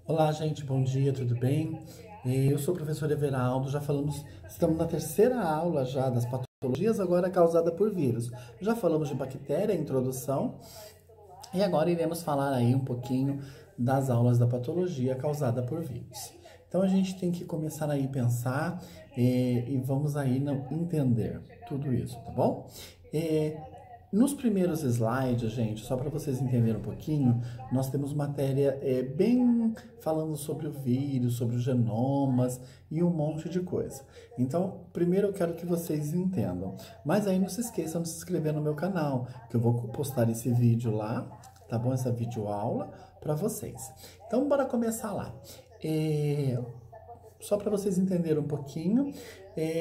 Olá, gente, bom dia, tudo bem? Eu sou o professor Everaldo, estamos na terceira aula já das patologias agora causada por vírus. Já falamos de bactéria, introdução, e agora iremos falar aí um pouquinho das aulas da patologia causada por vírus. Então a gente tem que começar aí a pensar e vamos aí entender tudo isso, tá bom? Nos primeiros slides, gente, só para vocês entenderem um pouquinho, nós temos matéria bem falando sobre o vírus, sobre os genomas e um monte de coisa. Então, primeiro eu quero que vocês entendam. Mas aí não se esqueçam de se inscrever no meu canal, que eu vou postar esse vídeo lá, tá bom? Essa videoaula para vocês. Então, bora começar lá. Só para vocês entenderem um pouquinho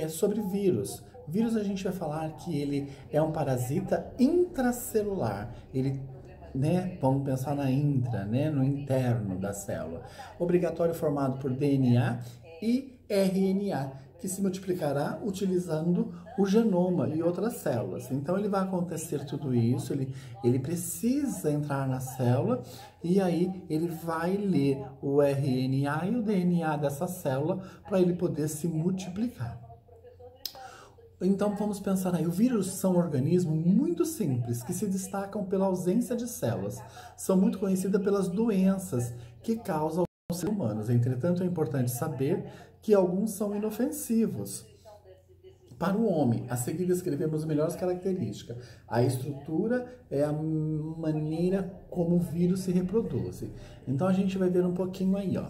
sobre vírus. Vírus a gente vai falar que ele é um parasita intracelular. Ele, vamos pensar na intra, no interno da célula. Obrigatório formado por DNA e RNA, que se multiplicará utilizando o genoma e outras células. Então ele vai acontecer tudo isso, ele precisa entrar na célula e aí ele vai ler o RNA e o DNA dessa célula para ele poder se multiplicar. Então vamos pensar aí, o vírus são organismos muito simples, que se destacam pela ausência de células. São muito conhecidas pelas doenças que causam aos seres humanos. Entretanto, é importante saber que alguns são inofensivos para o homem. A seguir descrevemos as melhores características. A estrutura é a maneira como o vírus se reproduz. Então a gente vai ver um pouquinho aí, ó.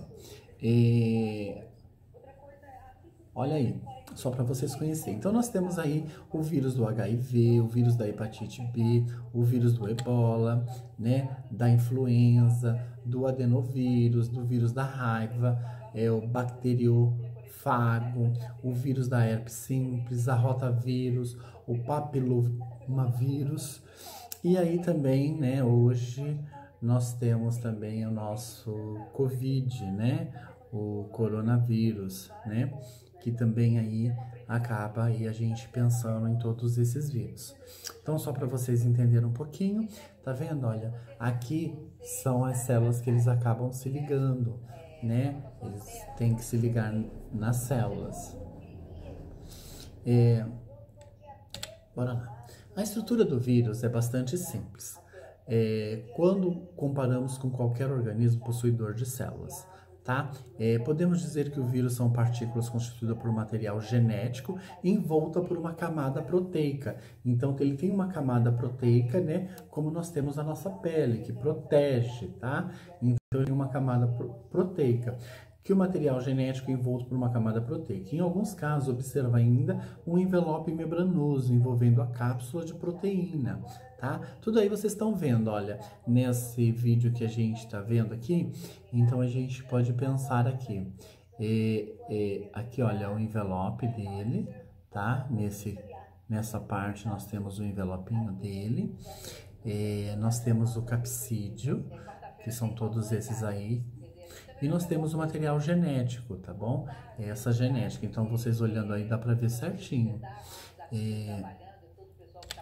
Olha aí, só para vocês conhecerem. Então nós temos aí o vírus do HIV, o vírus da hepatite B, o vírus do ebola, da influenza, do adenovírus, do vírus da raiva, o bacteriofago, o vírus da herpes simples, a rotavírus, o papilomavírus. E aí também, hoje nós temos também o nosso COVID, o coronavírus, que também aí acaba aí a gente pensando em todos esses vírus. Então, só para vocês entenderem um pouquinho, tá vendo? Olha, aqui são as células que eles acabam se ligando, Eles têm que se ligar nas células. Bora lá. A estrutura do vírus é bastante simples. Quando comparamos com qualquer organismo possuidor de células, tá? Podemos dizer que o vírus são partículas constituídas por material genético envolta por uma camada proteica. Então, ele tem uma camada proteica, como nós temos a nossa pele, que protege, tá? Então, ele tem uma camada proteica, que o material genético é envolto por uma camada proteica. Em alguns casos, observa ainda um envelope membranoso envolvendo a cápsula de proteína, tá? Tudo aí vocês estão vendo, olha, nesse vídeo que a gente está vendo aqui, então a gente pode pensar aqui. Aqui, olha, o envelope dele, tá? Nessa parte nós temos o envelopinho dele. Nós temos o capsídeo, que são todos esses aí. E nós temos o material genético, tá bom? Essa genética, então vocês olhando aí dá para ver certinho.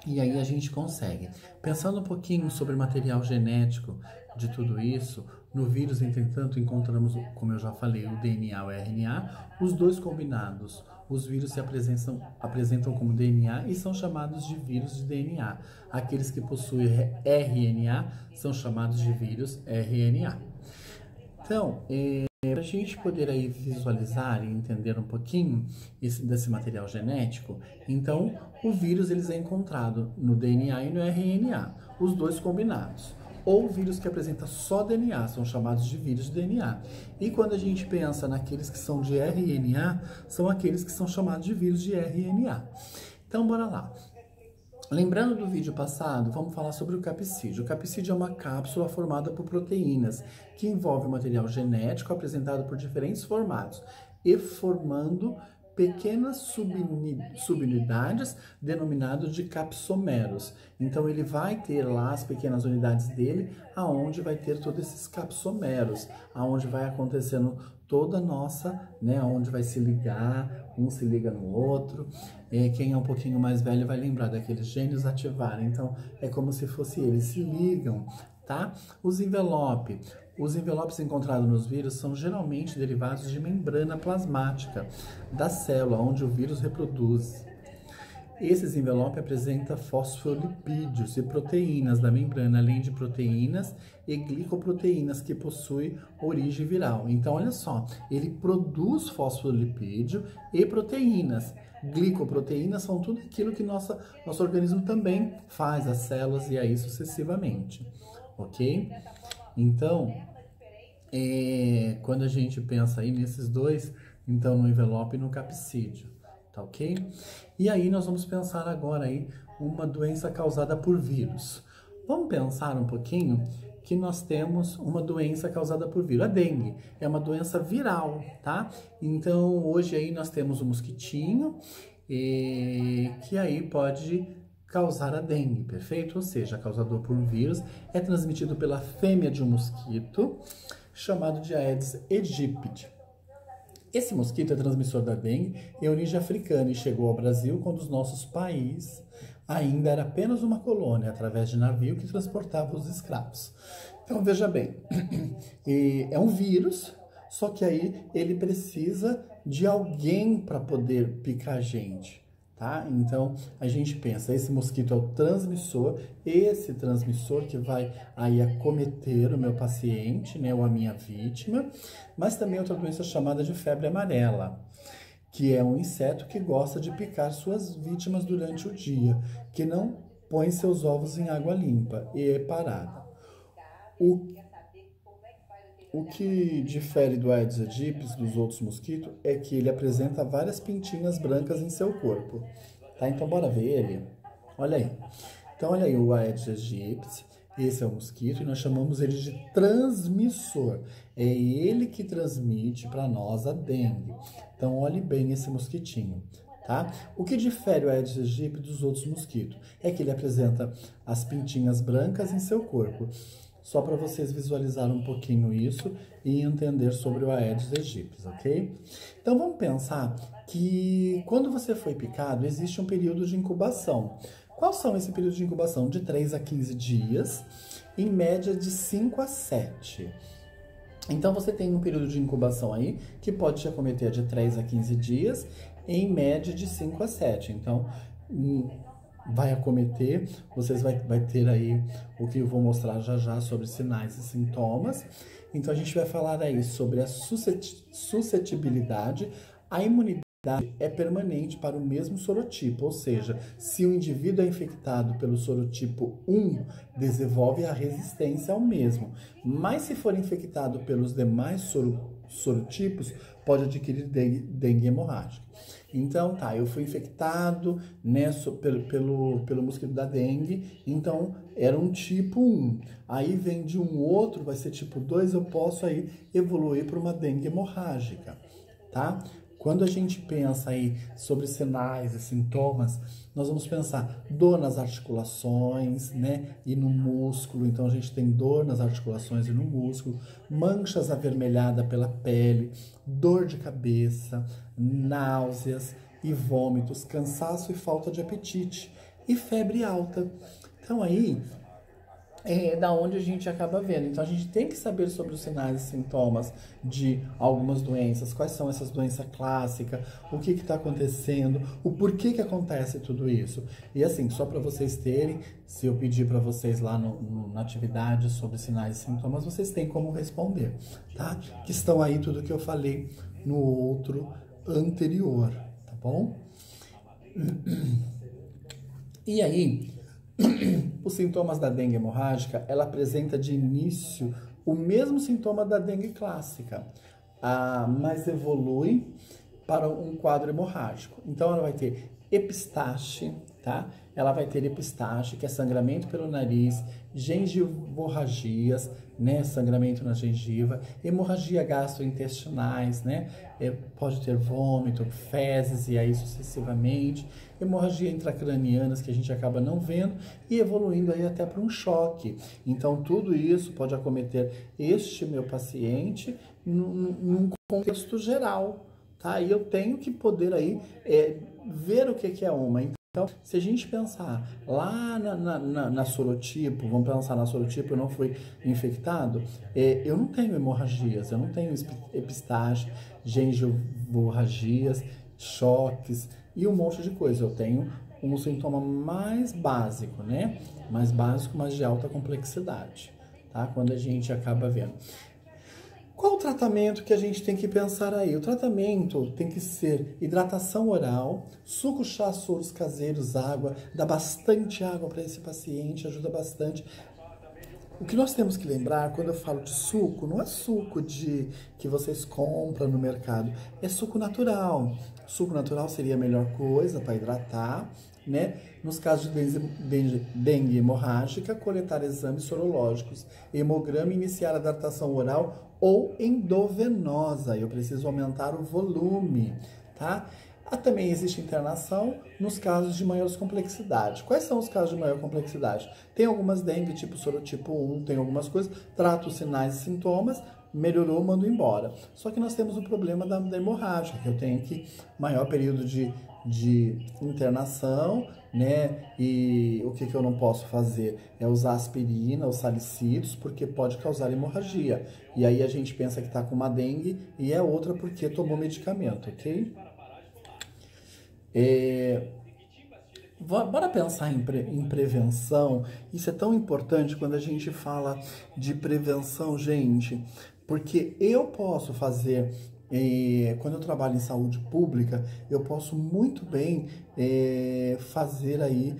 E aí a gente consegue. Pensando um pouquinho sobre o material genético de tudo isso, no vírus, entretanto, encontramos, como eu já falei, o DNA e o RNA, os dois combinados. Os vírus se apresentam como DNA e são chamados de vírus de DNA. Aqueles que possuem RNA são chamados de vírus RNA. Então, para a gente poder aí visualizar e entender um pouquinho desse material genético, então o vírus é encontrado no DNA e no RNA, os dois combinados. Ou vírus que apresenta só DNA, são chamados de vírus de DNA. E quando a gente pensa naqueles que são de RNA, são aqueles que são chamados de vírus de RNA. Então, bora lá. Lembrando do vídeo passado, vamos falar sobre o capsídeo. O capsídeo é uma cápsula formada por proteínas, que envolve o material genético apresentado por diferentes formatos e formando pequenas subunidades denominadas de capsomeros. Então ele vai ter lá as pequenas unidades dele, aonde vai ter todos esses capsomeros, aonde vai acontecendo toda a nossa, onde vai se ligar, um se liga no outro. Quem é um pouquinho mais velho vai lembrar daqueles gênios ativarem. Então é como se fosse eles se ligam, tá? Os envelopes. Os envelopes encontrados nos vírus são geralmente derivados de membrana plasmática da célula onde o vírus reproduz. Esses envelopes apresentam fosfolipídios e proteínas da membrana, além de proteínas e glicoproteínas que possuem origem viral. Então, olha só, ele produz fosfolipídio e proteínas. Glicoproteínas são tudo aquilo que nosso organismo também faz, as células e aí sucessivamente, ok? Então, quando a gente pensa aí nesses dois, então no envelope e no capsídeo, tá ok? E aí nós vamos pensar agora aí uma doença causada por vírus. Vamos pensar um pouquinho que nós temos uma doença causada por vírus. A dengue é uma doença viral, tá? Então hoje aí nós temos o mosquitinho que aí pode causar a dengue, perfeito? Ou seja, causador por um vírus é transmitido pela fêmea de um mosquito chamado de Aedes aegypti. Esse mosquito é transmissor da dengue em origem africana e chegou ao Brasil quando os nossos países ainda era apenas uma colônia, através de navio que transportava os escravos. Então, veja bem, é um vírus, só que aí ele precisa de alguém para poder picar a gente, tá? Então, a gente pensa, esse mosquito é o transmissor, esse transmissor que vai aí acometer o meu paciente, né, ou a minha vítima, mas também outra doença chamada de febre amarela, que é um inseto que gosta de picar suas vítimas durante o dia, que não põe seus ovos em água limpa e é parada. O que difere do Aedes aegypti dos outros mosquitos é que ele apresenta várias pintinhas brancas em seu corpo, tá? Então bora ver ele. Olha aí. Então olha aí o Aedes aegypti, esse é o mosquito e nós chamamos ele de transmissor. É ele que transmite para nós a dengue. Então olhe bem esse mosquitinho, tá? O que difere o Aedes aegypti dos outros mosquitos é que ele apresenta as pintinhas brancas em seu corpo. Só para vocês visualizarem um pouquinho isso e entender sobre o Aedes aegypti, ok? Então vamos pensar que quando você foi picado, existe um período de incubação. Qual são esse período de incubação? De 3 a 15 dias, em média de 5 a 7. Então você tem um período de incubação aí que pode te acometer de 3 a 15 dias, em média de 5 a 7. Então, vai acometer, vocês vai ter aí o que eu vou mostrar já já sobre sinais e sintomas. Então a gente vai falar aí sobre a suscetibilidade, a imunidade é permanente para o mesmo sorotipo, ou seja, se o indivíduo é infectado pelo sorotipo 1, desenvolve a resistência ao mesmo, mas se for infectado pelos demais sorotipos, pode adquirir dengue hemorrágica. Então, tá, eu fui infectado, né, pelo mosquito da dengue, então era um tipo 1. Aí vem de um outro, vai ser tipo 2, eu posso aí evoluir para uma dengue hemorrágica, tá? Quando a gente pensa aí sobre sinais e sintomas, nós vamos pensar dor nas articulações, né, e no músculo. Então a gente tem dor nas articulações e no músculo, manchas avermelhadas pela pele, dor de cabeça, náuseas e vômitos, cansaço e falta de apetite e febre alta. Então aí é da onde a gente acaba vendo. Então a gente tem que saber sobre os sinais e sintomas de algumas doenças, quais são essas doenças clássicas, o que está acontecendo, o porquê que acontece tudo isso. E assim, só para vocês terem, se eu pedir para vocês lá na atividade sobre sinais e sintomas, vocês têm como responder, tá? Que estão aí tudo que eu falei no outro anterior, tá bom? E aí, os sintomas da dengue hemorrágica, ela apresenta de início o mesmo sintoma da dengue clássica, mas evolui para um quadro hemorrágico. Então, ela vai ter epistaxe, tá? Ela vai ter epistaxe, que é sangramento pelo nariz, gengivorragias, né? Sangramento na gengiva, hemorragia gastrointestinais, né? Pode ter vômito, fezes e aí sucessivamente, hemorragia intracranianas que a gente acaba não vendo e evoluindo aí até para um choque. Então, tudo isso pode acometer este meu paciente num contexto geral, tá? E eu tenho que poder aí ver o que é uma. Então, se a gente pensar lá na sorotipo, vamos pensar na sorotipo, eu não fui infectado, eu não tenho hemorragias, eu não tenho epistaxe, gengivorragias, choques e um monte de coisa. Eu tenho um sintoma mais básico, né? Mais básico, mas de alta complexidade, tá? Quando a gente acaba vendo. Qual o tratamento que a gente tem que pensar aí? O tratamento tem que ser hidratação oral, suco, chá, soros caseiros, água, dá bastante água para esse paciente, ajuda bastante. O que nós temos que lembrar, quando eu falo de suco, não é suco que vocês compram no mercado, é suco natural. Suco natural seria a melhor coisa para hidratar, né? Nos casos de dengue hemorrágica, coletar exames sorológicos, hemograma e iniciar a hidratação oral ou endovenosa. Eu preciso aumentar o volume, tá? Também existe internação nos casos de maior complexidade. Quais são os casos de maior complexidade? Tem algumas dengue, tipo sorotipo 1, tem algumas coisas, trato os sinais e sintomas, melhorou, mando embora. Só que nós temos o problema da hemorragia, que eu tenho que maior período de internação, né? E o que eu não posso fazer é usar aspirina ou salicídios, porque pode causar hemorragia. E aí a gente pensa que está com uma dengue e é outra porque tomou medicamento, ok? Bora pensar em prevenção. Isso é tão importante quando a gente fala de prevenção, gente, porque eu posso fazer, quando eu trabalho em saúde pública, eu posso muito bem fazer aí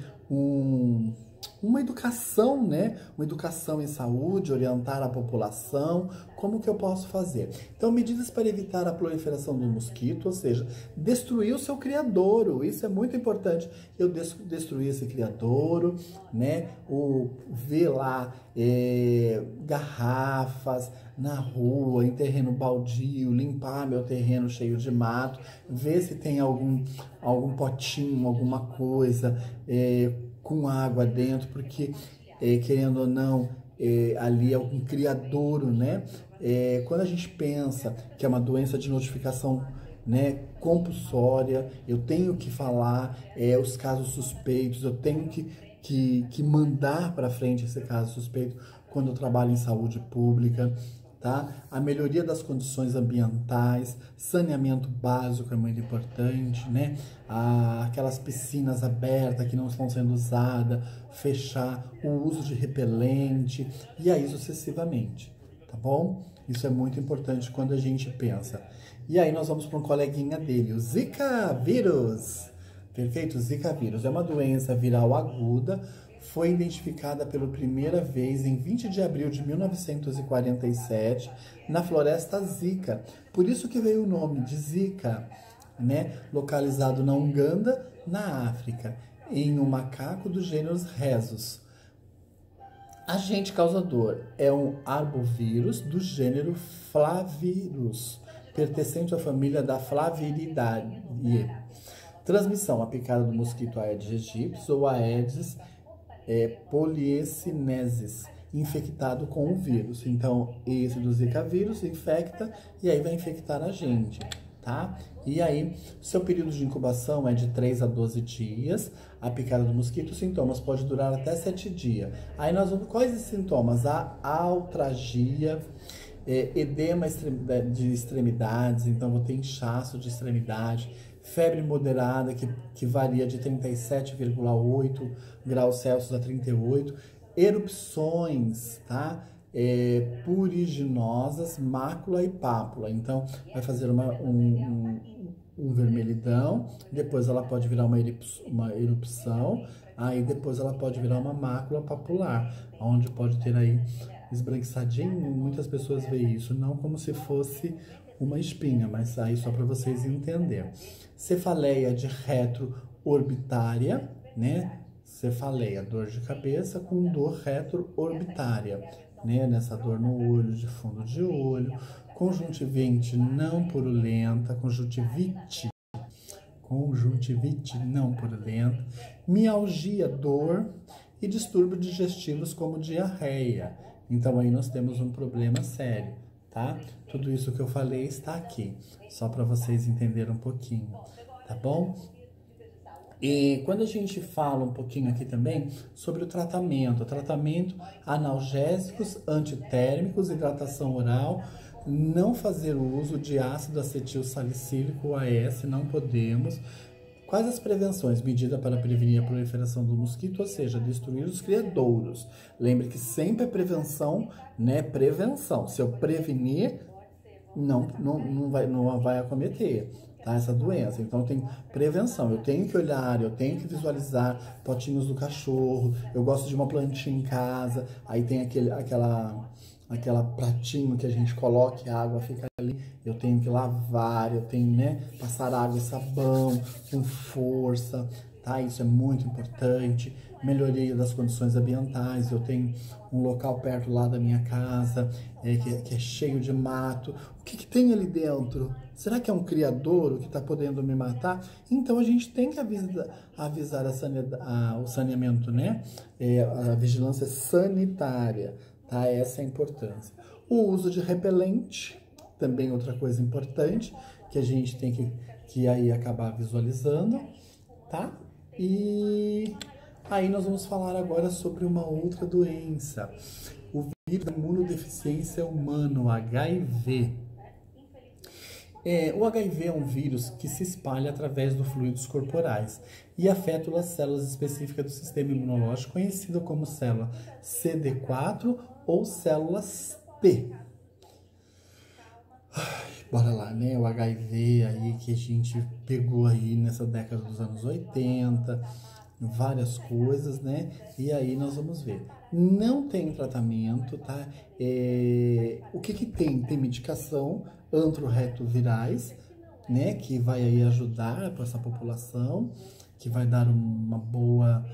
uma educação, né? Uma educação em saúde, orientar a população. Como que eu posso fazer? Então, medidas para evitar a proliferação do mosquito, ou seja, destruir o seu criadouro. Isso é muito importante. Eu destruir esse criadouro, né? Ver lá garrafas na rua, em terreno baldio, limpar meu terreno cheio de mato, ver se tem algum potinho, alguma coisa com água dentro, porque querendo ou não, ali é um criadouro, né? Quando a gente pensa que é uma doença de notificação, né, compulsória, eu tenho que falar os casos suspeitos, eu tenho que mandar para frente esse caso suspeito quando eu trabalho em saúde pública. Tá? A melhoria das condições ambientais, saneamento básico é muito importante, né? Aquelas piscinas abertas que não estão sendo usadas, fechar o uso de repelente e aí sucessivamente, tá bom? Isso é muito importante quando a gente pensa. E aí nós vamos para um coleguinha dele, o Zika vírus. Perfeito? Zika vírus é uma doença viral aguda. Foi identificada pela primeira vez em 20 de abril de 1947 na floresta Zika. Por isso que veio o nome de Zika, né? Localizado na Uganda, na África, em um macaco do gênero Rhesus. Agente causador é um arbovírus do gênero Flavirus, pertencente à família da Flaviridae. Transmissão: a picada do mosquito Aedes aegypti ou Aedes poliecinesis, infectado com o vírus. Então, esse do Zika vírus infecta e aí vai infectar a gente, tá? E aí, seu período de incubação é de 3 a 12 dias. A picada do mosquito, os sintomas pode durar até 7 dias. Aí nós vamos, quais os sintomas? A altralgia, edema de extremidades, então vou ter inchaço de extremidade, febre moderada, que varia de 37,8 graus Celsius a 38, erupções, tá? Puriginosas, mácula e pápula. Então, vai fazer um vermelhidão, depois ela pode virar uma erupção, aí depois ela pode virar uma mácula papular, onde pode ter aí esbranquiçadinho. Muitas pessoas veem isso não como se fosse uma espinha, mas aí só para vocês entenderem. Cefaleia de retroorbitária, né? Cefaleia, dor de cabeça com dor retroorbitária, né? Nessa dor no olho, de fundo de olho. Conjuntivite não purulenta, conjuntivite não purulenta. Mialgia, dor e distúrbios digestivos como diarreia. Então aí nós temos um problema sério, tá? Tudo isso que eu falei está aqui, só para vocês entenderem um pouquinho, tá bom? E quando a gente fala um pouquinho aqui também sobre o tratamento analgésicos, antitérmicos, hidratação oral, não fazer uso de ácido acetil salicílico, AS, não podemos. Quais as prevenções? Medida para prevenir a proliferação do mosquito, ou seja, destruir os criadouros. Lembre que sempre é prevenção, né? Prevenção. Se eu prevenir, não vai acometer, tá? Essa doença. Então tem prevenção. Eu tenho que olhar, eu tenho que visualizar potinhos do cachorro. Eu gosto de uma plantinha em casa. Aí tem aquela pratinho que a gente coloca e a água fica ali. Eu tenho que lavar, eu tenho, né, passar água e sabão com força, tá? Isso é muito importante. Melhoria das condições ambientais. Eu tenho um local perto lá da minha casa que é cheio de mato. O que tem ali dentro? Será que é um criadouro que está podendo me matar? Então a gente tem que avisar o saneamento, né? A vigilância sanitária, tá? Essa é a importância. O uso de repelente, também outra coisa importante, que a gente tem que aí acabar visualizando, tá? E aí nós vamos falar agora sobre uma outra doença, o vírus da imunodeficiência humano, HIV. O HIV é um vírus que se espalha através dos fluidos corporais e afeta as células específicas do sistema imunológico, conhecida como célula CD4 ou células T. Bora lá, né? O HIV aí que a gente pegou aí nessa década dos anos 80, várias coisas, né? E aí nós vamos ver. Não tem tratamento, tá? O que tem? Tem medicação antirretrovirais, né? Que vai aí ajudar para essa população, que vai dar uma boa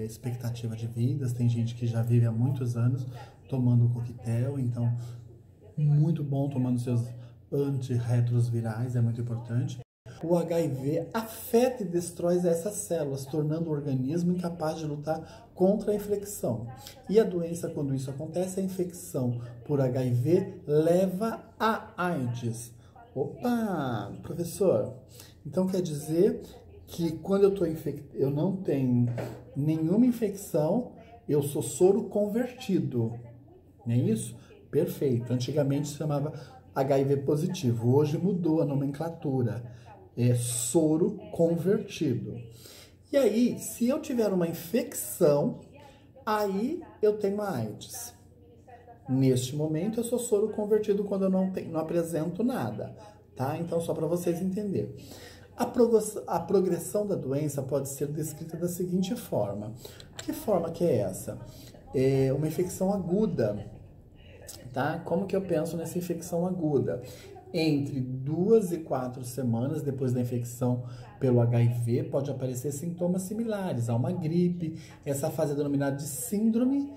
expectativa de vida. Tem gente que já vive há muitos anos tomando o coquetel, então muito bom tomando seus antirretrovirais, é muito importante. O HIV afeta e destrói essas células, tornando o organismo incapaz de lutar contra a infecção. E a doença, quando isso acontece, a infecção por HIV leva a AIDS. Opa, professor, então quer dizer que quando eu estou infectado, eu não tenho nenhuma infecção, eu sou soro convertido, não é isso? Perfeito. Antigamente se chamava HIV positivo, hoje mudou a nomenclatura, é soro convertido. E aí, se eu tiver uma infecção, aí eu tenho a AIDS. Neste momento, eu sou soro convertido quando eu não apresento nada, tá? Então, só para vocês entenderem. A progressão da doença pode ser descrita da seguinte forma. Que forma que é essa? É uma infecção aguda, tá? Como que eu penso nessa infecção aguda? Entre 2 e 4 semanas depois da infecção pelo HIV, pode aparecer sintomas similares a uma gripe. Essa fase é denominada de síndrome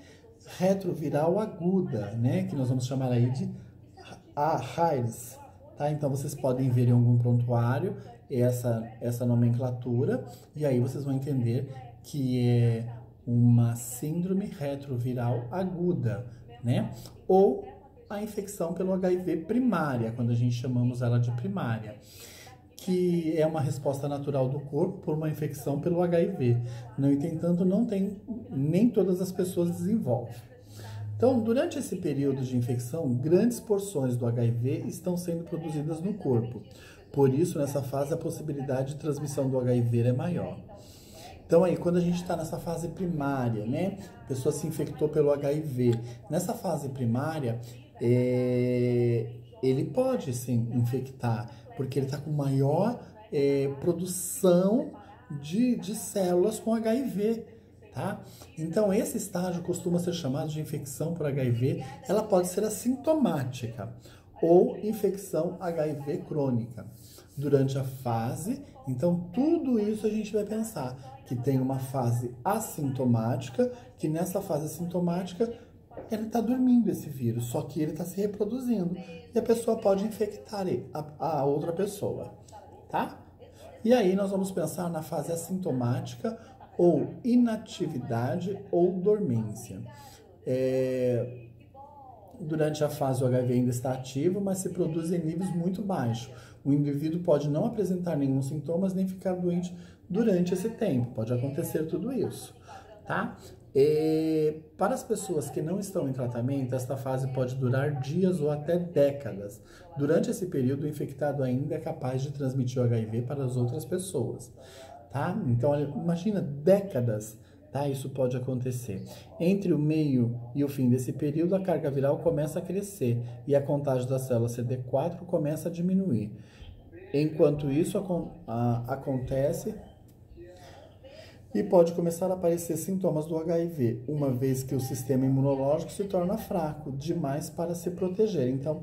retroviral aguda, né? Que nós vamos chamar aí de AIDS, tá? Então, vocês podem ver em algum prontuário essa nomenclatura e aí vocês vão entender que é uma síndrome retroviral aguda, né? Ou a infecção pelo HIV primária, quando a gente chamamos ela de primária, que é uma resposta natural do corpo por uma infecção pelo HIV. No entanto, nem todas as pessoas desenvolvem. Então, durante esse período de infecção, grandes porções do HIV estão sendo produzidas no corpo. Por isso, nessa fase, a possibilidade de transmissão do HIV é maior. Então aí, quando a gente está nessa fase primária, né? A pessoa se infectou pelo HIV. Nessa fase primária, ele pode sim infectar, porque ele está com maior produção de células com HIV, tá? Então esse estágio costuma ser chamado de infecção por HIV. Ela pode ser assintomática ou infecção HIV crônica. Durante a fase, então tudo isso a gente vai pensar que tem uma fase assintomática, que nessa fase assintomática ele está dormindo esse vírus, só que ele está se reproduzindo e a pessoa pode infectar a outra pessoa, tá? E aí nós vamos pensar na fase assintomática ou inatividade ou dormência. durante a fase o HIV ainda está ativo, mas se produz em níveis muito baixos. O indivíduo pode não apresentar nenhum sintomas nem ficar doente durante esse tempo. Pode acontecer tudo isso, tá? Para as pessoas que não estão em tratamento, esta fase pode durar dias ou até décadas. Durante esse período, o infectado ainda é capaz de transmitir o HIV para as outras pessoas, tá? Então, imagina décadas, tá? Isso pode acontecer. Entre o meio e o fim desse período, a carga viral começa a crescer e a contagem da célula CD4 começa a diminuir. Enquanto isso acontece, e pode começar a aparecer sintomas do HIV, uma vez que o sistema imunológico se torna fraco demais para se proteger. Então,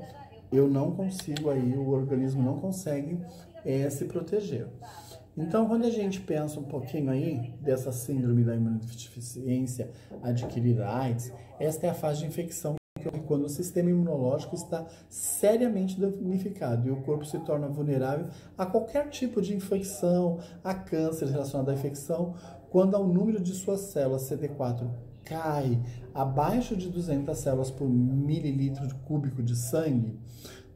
eu não consigo aí, o organismo não consegue se proteger. Então, quando a gente pensa um pouquinho aí dessa síndrome da imunodeficiência adquirida AIDS, esta é a fase de infecção quando o sistema imunológico está seriamente danificado e o corpo se torna vulnerável a qualquer tipo de infecção, a câncer relacionado à infecção, quando o número de suas células CD4 cai abaixo de 200 células por mililitro cúbico de sangue,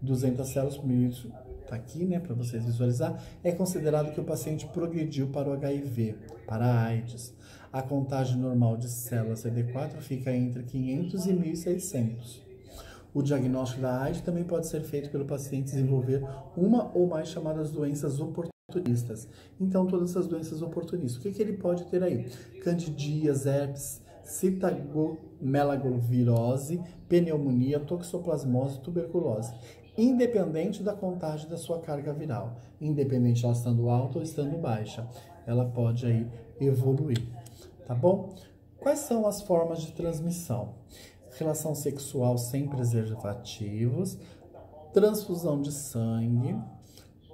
200 células por mililitro, tá aqui, né, para vocês visualizar, é considerado que o paciente progrediu para o HIV, para a AIDS. A contagem normal de células CD4 fica entre 500 e 1.600. O diagnóstico da AIDS também pode ser feito pelo paciente desenvolver uma ou mais chamadas doenças oportunistas. Então, todas essas doenças oportunistas, o que ele pode ter aí? Candidíase, herpes, citagomelavirose, pneumonia, toxoplasmose, tuberculose. Independente da contagem da sua carga viral, independente de ela estando alta ou estando baixa, ela pode aí evoluir, tá bom? Quais são as formas de transmissão? Relação sexual sem preservativos, transfusão de sangue,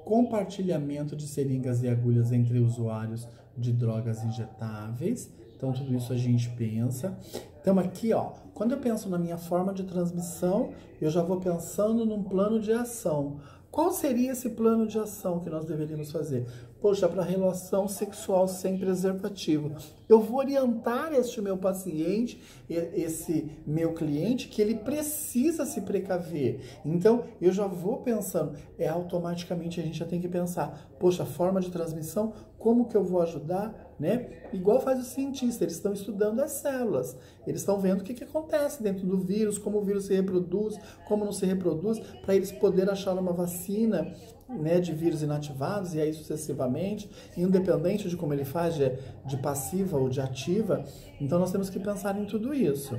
compartilhamento de seringas e agulhas entre usuários de drogas injetáveis. Então, tudo isso a gente pensa. Então, aqui, ó, quando eu penso na minha forma de transmissão, eu já vou pensando num plano de ação. Qual seria esse plano de ação que nós deveríamos fazer? Poxa, para relação sexual sem preservativo. Eu vou orientar este meu paciente, esse meu cliente, que ele precisa se precaver. Então, eu já vou pensando, automaticamente a gente já tem que pensar, poxa, forma de transmissão, como que eu vou ajudar, né? Igual faz o cientista, eles estão estudando as células, eles estão vendo o que acontece dentro do vírus, como o vírus se reproduz, como não se reproduz, para eles poderem achar uma vacina, né, de vírus inativados e aí sucessivamente, independente de como ele faz, de passiva ou de ativa. Então nós temos que pensar em tudo isso.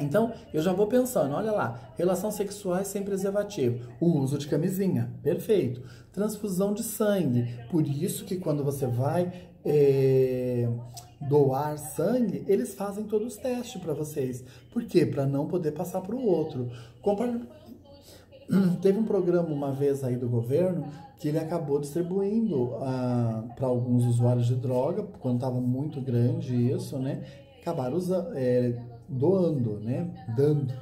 Então, eu já vou pensando, olha lá, relações sexuais sem preservativo, o uso de camisinha, perfeito. Transfusão de sangue, por isso que quando você vai doar sangue, eles fazem todos os testes para vocês. Por quê? Para não poder passar para o outro. Teve um programa uma vez aí do governo que ele acabou distribuindo para alguns usuários de droga, quando estava muito grande isso, né? Acabaram doando, né? Dando.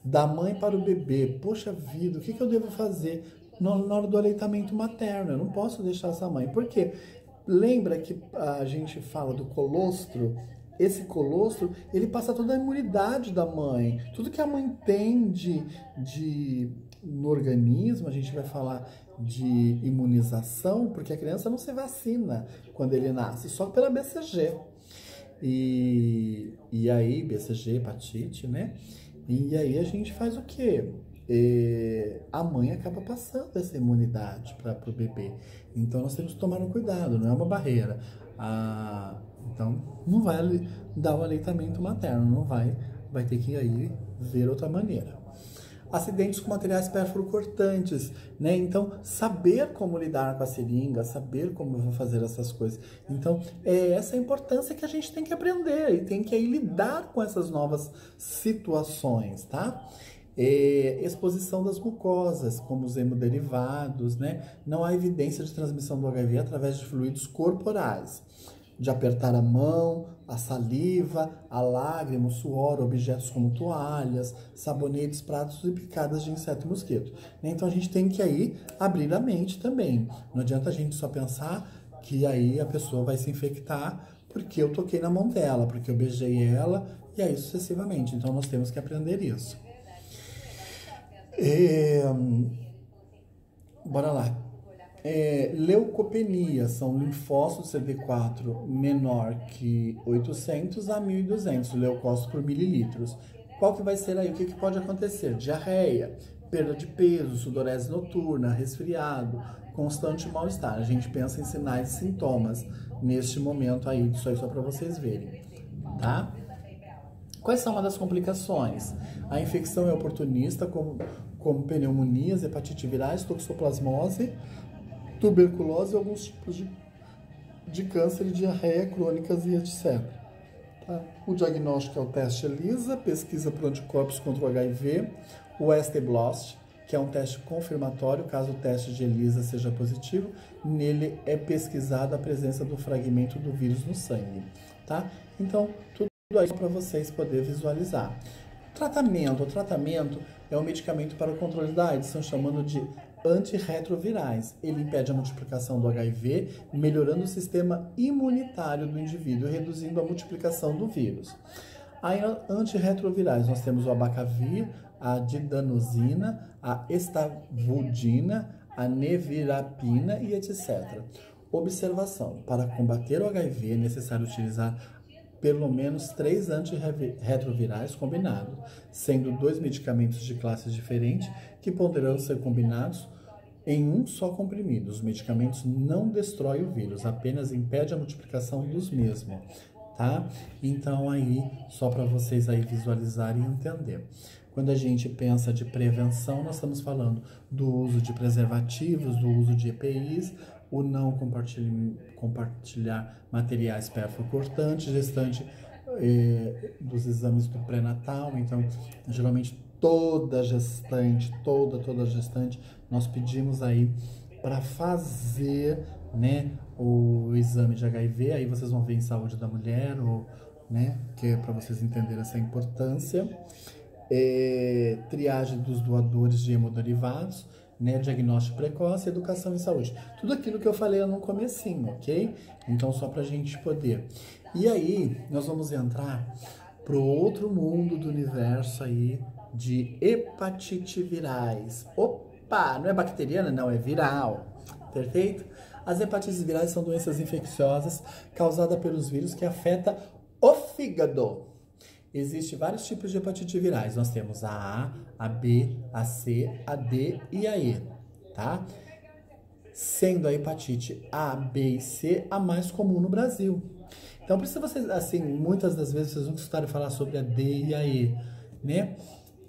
Da mãe para o bebê. Poxa vida, o que eu devo fazer na hora do aleitamento materno? Eu não posso deixar essa mãe. Por quê? Lembra que a gente fala do colostro? Esse colostro, ele passa toda a imunidade da mãe. Tudo que a mãe tem no organismo, a gente vai falar de imunização, porque a criança não se vacina quando ele nasce, só pela BCG. E aí, BCG, hepatite, né? E aí a gente faz o quê? A mãe acaba passando essa imunidade para o bebê. Então nós temos que tomar um cuidado, não é uma barreira. Então não vai dar o aleitamento materno, não vai ter que aí ver outra maneira. Acidentes com materiais perfuro-cortantes, né? Então, saber como lidar com a seringa, saber como eu vou fazer essas coisas. Então, essa a importância que a gente tem que aprender e tem que aí lidar com essas novas situações, tá? Exposição das mucosas, como os hemoderivados, né? Não há evidência de transmissão do HIV através de fluidos corporais. De apertar a mão, a saliva, a lágrima, o suor, objetos como toalhas, sabonetes, pratos e picadas de inseto e mosquito. Então a gente tem que aí abrir a mente também. Não adianta a gente só pensar que aí a pessoa vai se infectar porque eu toquei na mão dela, porque eu beijei ela e aí sucessivamente. Então nós temos que aprender isso. É, bora lá. Leucopenia são linfócitos CD4 menor que 800 a 1.200 leucócitos por mililitros. Qual que vai ser aí? O que pode acontecer? Diarreia, perda de peso, sudorese noturna, resfriado, constante mal-estar. A gente pensa em sinais e sintomas neste momento aí, isso aí só para vocês verem, tá? Quais são uma das complicações? A infecção é oportunista, como pneumonias, hepatite virais, toxoplasmose, tuberculose e alguns tipos de câncer e diarreia crônicas e etc. Tá? O diagnóstico é o teste ELISA, pesquisa por anticorpos contra o HIV, o ST-BLOST, que é um teste confirmatório, caso o teste de ELISA seja positivo, nele é pesquisada a presença do fragmento do vírus no sangue. Tá? Então, tudo aí para vocês poderem visualizar. O tratamento é um medicamento para o controle da AIDS, estão chamando de antirretrovirais. Ele impede a multiplicação do HIV, melhorando o sistema imunitário do indivíduo e reduzindo a multiplicação do vírus. Aí, antirretrovirais, nós temos o abacavir, a didanosina, a estavudina, a nevirapina e etc. Observação: para combater o HIV é necessário utilizar pelo menos 3 antirretrovirais combinados, sendo 2 medicamentos de classes diferentes que poderão ser combinados em um só comprimido. Os medicamentos não destroem o vírus, apenas impedem a multiplicação dos mesmos, tá? Então aí, só para vocês aí visualizarem e entender. Quando a gente pensa de prevenção, nós estamos falando do uso de preservativos, do uso de EPIs, o não compartilhar materiais perfocortantes, gestante dos exames do pré-natal. Então, geralmente toda gestante, nós pedimos aí para fazer, né, o exame de HIV. Aí vocês vão ver em saúde da mulher, ou, né, que é para vocês entenderem essa importância. Triagem dos doadores de hemoderivados, né, diagnóstico precoce, educação em saúde. Tudo aquilo que eu falei no comecinho, ok? Então, só pra gente poder. E aí, nós vamos entrar pro outro mundo do universo aí de hepatite virais. Opa, não é bacteriana, não, é viral. Perfeito? As hepatites virais são doenças infecciosas causadas pelos vírus que afetam o fígado. Existem vários tipos de hepatite virais. Nós temos a A, a B, a C, a D e a E, tá? Sendo a hepatite A, B e C a mais comum no Brasil. Então, por isso vocês, assim, muitas das vezes vocês vão escutar falar sobre a D e a E, né?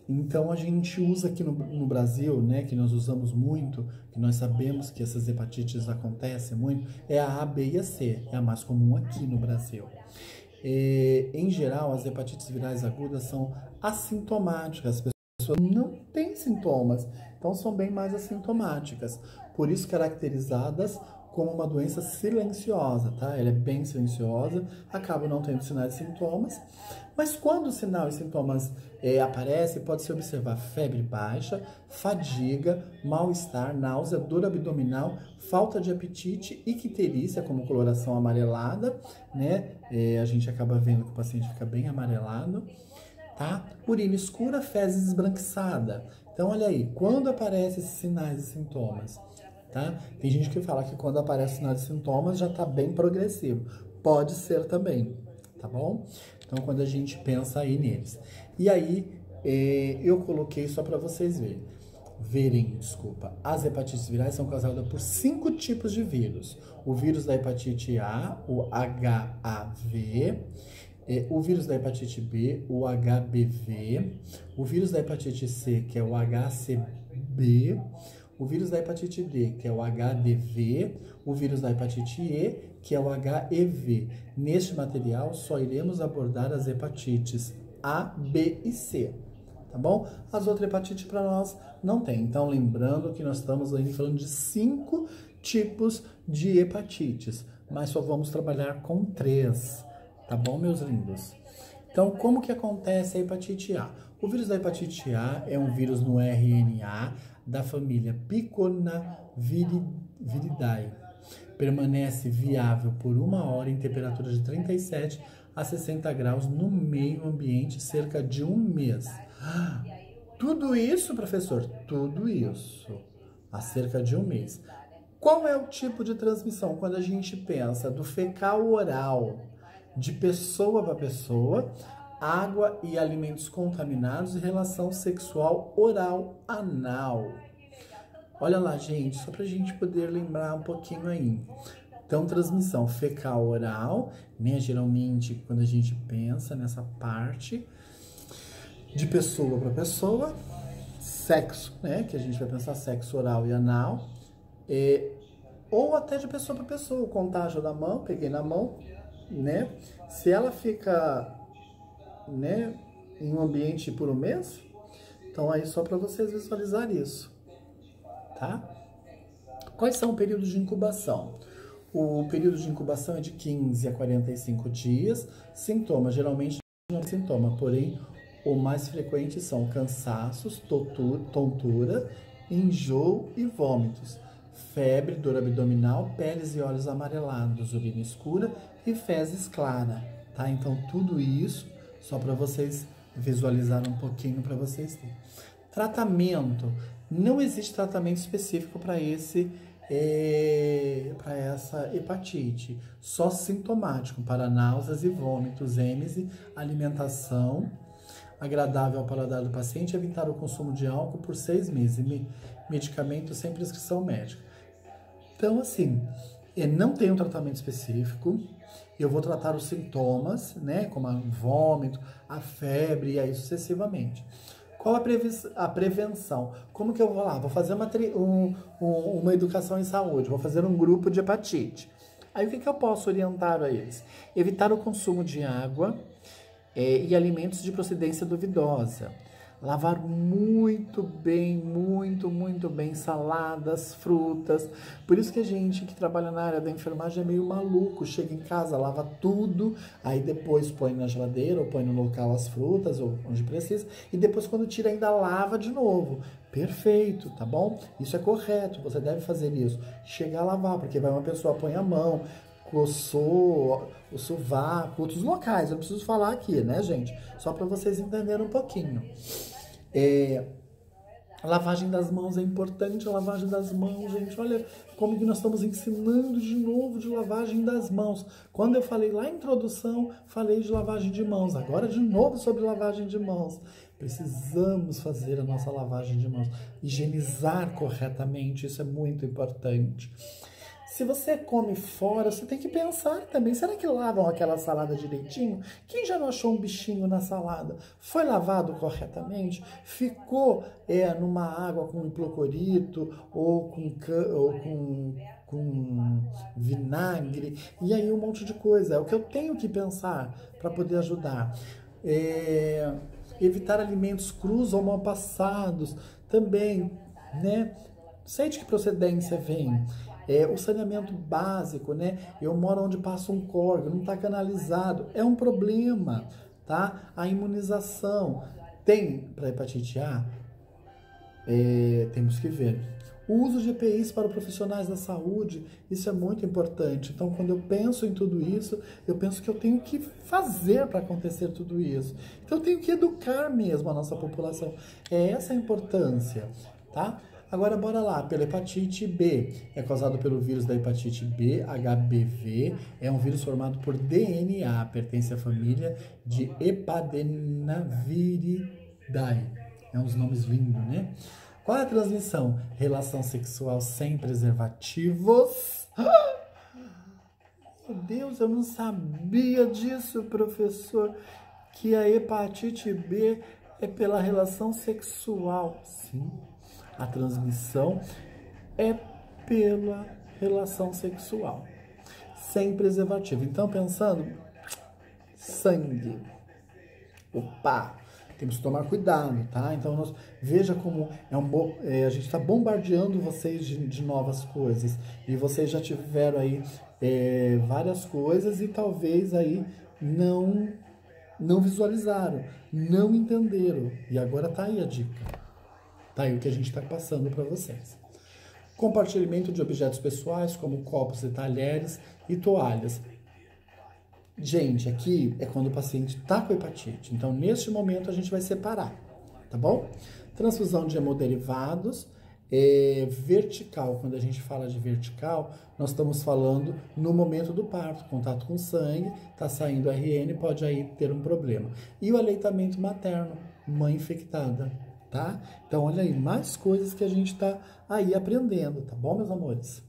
Então, a gente usa aqui no Brasil, né, que nós usamos muito, que nós sabemos que essas hepatites acontecem muito, é a A, B e a C. É a mais comum aqui no Brasil. Em geral, as hepatites virais agudas são assintomáticas. As pessoas não têm sintomas, então são bem mais assintomáticas. Por isso, caracterizadas como uma doença silenciosa, tá? Ela é bem silenciosa, acaba não tendo sinais e sintomas. Mas quando o sinal e sintomas aparecem, pode-se observar febre baixa, fadiga, mal-estar, náusea, dor abdominal, falta de apetite, icterícia, como coloração amarelada, né? A gente acaba vendo que o paciente fica bem amarelado, tá? Urina escura, fezes esbranquiçada. Então, olha aí, quando aparecem esses sinais e sintomas, tá? Tem gente que fala que quando aparece sinais e sintomas já tá bem progressivo. Pode ser também, tá bom? Então, quando a gente pensa aí neles. E aí, eu coloquei só para vocês verem, as hepatites virais são causadas por 5 tipos de vírus. O vírus da hepatite A, o HAV, o vírus da hepatite B, o HBV, o vírus da hepatite C, que é o HCB, o vírus da hepatite D, que é o HDV, o vírus da hepatite E, que é o HIV. Neste material, só iremos abordar as hepatites A, B e C, tá bom? As outras hepatites para nós não tem. Então, lembrando que nós estamos aí falando de 5 tipos de hepatites, mas só vamos trabalhar com 3, tá bom, meus lindos? Então, como que acontece a hepatite A? O vírus da hepatite A é um vírus no RNA da família Picornaviridae. Permanece viável por 1 hora em temperatura de 37 a 60 graus no meio ambiente cerca de 1 mês. Tudo isso, professor? Tudo isso. Há cerca de um mês. Qual é o tipo de transmissão? Quando a gente pensa do fecal oral, de pessoa para pessoa, água e alimentos contaminados e relação sexual oral anal. Olha lá, gente, só pra gente poder lembrar um pouquinho aí. Então, transmissão fecal oral, né? Geralmente, quando a gente pensa nessa parte de pessoa para pessoa, sexo, né? Que a gente vai pensar sexo oral e anal, ou até de pessoa para pessoa, o contágio da mão, peguei na mão, né? Se ela fica, né, em um ambiente por um mês, então aí só para vocês visualizar isso, tá? Quais são os períodos de incubação? O período de incubação é de 15 a 45 dias. Sintomas, geralmente não é sintoma, porém, o mais frequente são cansaços, tontura, enjoo e vômitos, febre, dor abdominal, peles e olhos amarelados, urina escura e fezes claras, tá? Então, tudo isso só para vocês visualizarem um pouquinho para vocês terem. Tratamento. Não existe tratamento específico para essa hepatite, só sintomático para náuseas e vômitos, êmese, alimentação agradável ao paladar do paciente, evitar o consumo de álcool por 6 meses, medicamento sem prescrição médica. Então, assim, não tem um tratamento específico, eu vou tratar os sintomas, né, como o vômito, a febre e aí sucessivamente. Qual a prevenção? Como que eu vou lá? Vou fazer uma educação em saúde, vou fazer um grupo de hepatite. Aí o que eu posso orientar a eles? Evitar o consumo de água e alimentos de procedência duvidosa. Lavar muito bem, muito bem saladas, frutas. Por isso que a gente que trabalha na área da enfermagem é meio maluco. Chega em casa, lava tudo, aí depois põe na geladeira ou põe no local as frutas, ou onde precisa, e depois quando tira ainda lava de novo. Perfeito, tá bom? Isso é correto, você deve fazer isso. Chegar a lavar, porque vai uma pessoa põe a mão, coçou o sovaco, outros locais. Eu preciso falar aqui, né, gente? Só para vocês entenderem um pouquinho. A lavagem das mãos é importante, a lavagem das mãos, gente, olha como que nós estamos ensinando de novo de lavagem das mãos. Quando eu falei lá em introdução, falei de lavagem de mãos, agora de novo sobre lavagem de mãos. Precisamos fazer a nossa lavagem de mãos, higienizar corretamente, isso é muito importante. Se você come fora, você tem que pensar também, será que lavam aquela salada direitinho? Quem já não achou um bichinho na salada? Foi lavado corretamente? Ficou numa água com hipoclorito ou com vinagre? E aí um monte de coisa. É o que eu tenho que pensar para poder ajudar. Evitar alimentos crus ou mal passados também, né? Sei de que procedência vem. O saneamento básico, né? Eu moro onde passa um córrego, não está canalizado. É um problema, tá? A imunização. Tem para hepatite A? Temos que ver. O uso de EPIs para profissionais da saúde, isso é muito importante. Então, quando eu penso em tudo isso, eu penso que eu tenho que fazer para acontecer tudo isso. Então, eu tenho que educar mesmo a nossa população. É essa a importância, tá? Agora, bora lá, pela hepatite B. É causado pelo vírus da hepatite B, HBV. É um vírus formado por DNA, pertence à família de Hepadenaviridae. É uns nomes lindos, né? Qual é a transmissão? Relação sexual sem preservativos. Meu Deus, eu não sabia disso, professor. Que a hepatite B é pela relação sexual. Sim. A transmissão é pela relação sexual, sem preservativo. Então, pensando, sangue. Opa! Temos que tomar cuidado, tá? Então, veja como a gente está bombardeando vocês de novas coisas. E vocês já tiveram aí várias coisas e talvez aí não visualizaram, não entenderam. E agora tá aí a dica. Tá aí o que a gente está passando para vocês. Compartilhamento de objetos pessoais, como copos e talheres e toalhas. Gente, aqui é quando o paciente está com hepatite. Então, neste momento, a gente vai separar, tá bom? Transfusão de hemoderivados. Vertical, quando a gente fala de vertical, nós estamos falando no momento do parto, contato com sangue, tá saindo RN, pode aí ter um problema. E o aleitamento materno, mãe infectada, tá? Então, olha aí, mais coisas que a gente tá aí aprendendo, tá bom, meus amores?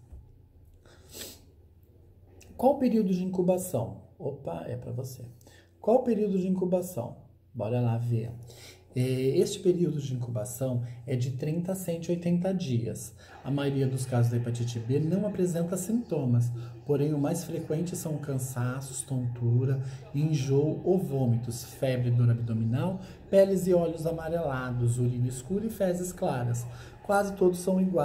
Qual o período de incubação? Opa, é para você. Qual o período de incubação? Bora lá ver. Este período de incubação é de 30 a 180 dias. A maioria dos casos da hepatite B não apresenta sintomas, porém o mais frequente são cansaços, tontura, enjoo ou vômitos, febre, dor abdominal, peles e olhos amarelados, urina escura e fezes claras. Quase todos são iguais.